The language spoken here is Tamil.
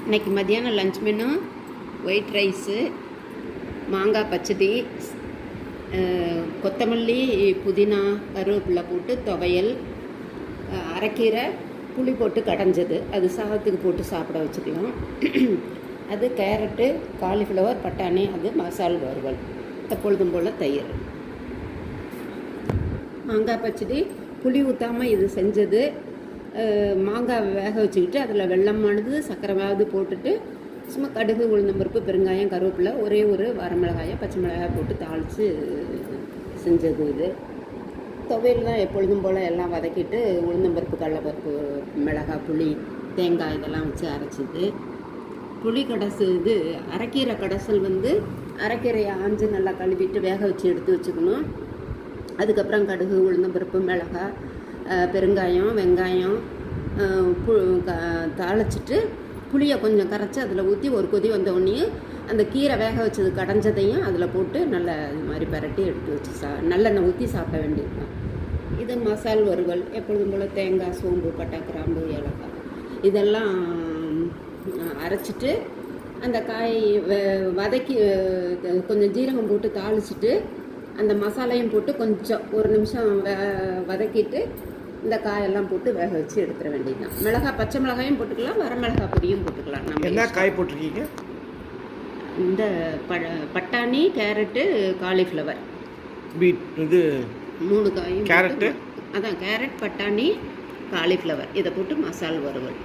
இன்றைக்கி மதியானம் லஞ்ச் மெனு ஒயிட் ரைஸு, மாங்காய் பச்சடி, கொத்தமல்லி புதினா கருவேப்பிலை போட்டு துவையல், அரைக்கீரை புளி போட்டு கடைஞ்சது, அது சாதத்துக்கு போட்டு சாப்பிட வச்சுக்கலாம். அது கேரட்டு, காலிஃப்ளவர், பட்டாணி, அது மசால் வறுவல், எப்பொழுதும் போல் தயிர். மாங்காய் பச்சடி புளி ஊற்றாமல் இது செஞ்சது. மாங்காய் வேக வச்சுக்கிட்டு அதில் வெள்ளமானது சர்க்கரைவாவது போட்டுட்டு சும்மா கடுகு, உளுந்தம்பருப்பு, பெருங்காயம், கருவேப்பிலை, ஒரே ஒரு வரமிளகாயை பச்சை மிளகாய் போட்டு தாளித்து செஞ்சது. இது துவையல் தான் எப்பொழுதும் போல் எல்லாம் வதக்கிட்டு உளுந்தம்பருப்பு, கடலைப்பருப்பு, மிளகாய், புளி, தேங்காய் இதெல்லாம் வச்சு அரைச்சிது. புளி கடைசு இது அரைக்கீரை கடைசல் அரைக்கீரையை ஆஞ்சு நல்லா கழுவிட்டு வேக வச்சு எடுத்து வச்சுக்கணும். அதுக்கப்புறம் கடுகு, உளுந்தம்பருப்பு, மிளகாய், பெருங்காயம், வெங்காயம் தாளிச்சிட்டு புளியை கொஞ்சம் கரைச்சி அதில் ஊற்றி ஒரு கொதி வந்தோடனே அந்த கீரை வேக வச்சது கடைஞ்சதையும் அதில் போட்டு நல்லா இது மாதிரி பரட்டி எடுத்து வச்சு நல்லெண்ணெய் ஊற்றி சாப்பிட வேண்டியதுதான். இது மசால் வறுவல், எப்பொழுதும் போல் தேங்காய், சோம்பு, பட்டை, கிராம்பு, ஏலக்காய் இதெல்லாம் அரைச்சிட்டு அந்த காய் வதக்கி கொஞ்சம் ஜீரகம் போட்டு தாளிச்சிட்டு அந்த மசாலையும் போட்டு கொஞ்சம் ஒரு நிமிஷம் வதக்கிட்டு இந்த காயெல்லாம் போட்டு வேக வச்சு எடுத்துட வேண்டியதுதான். மிளகாய், பச்சை மிளகாயும் போட்டுக்கலாம், வரமிளகாய் பொடியும் போட்டுக்கலாம். நம்ம என்ன காய் போட்டிருக்கீங்க? இந்த பட்டாணி, கேரட்டு, காலிஃப்ளவர், பீட், இது 3 காயும் கேரட்டு, அதான் கேரட், பட்டாணி, காலிஃப்ளவர் இதை போட்டு மசால் வறுவல்.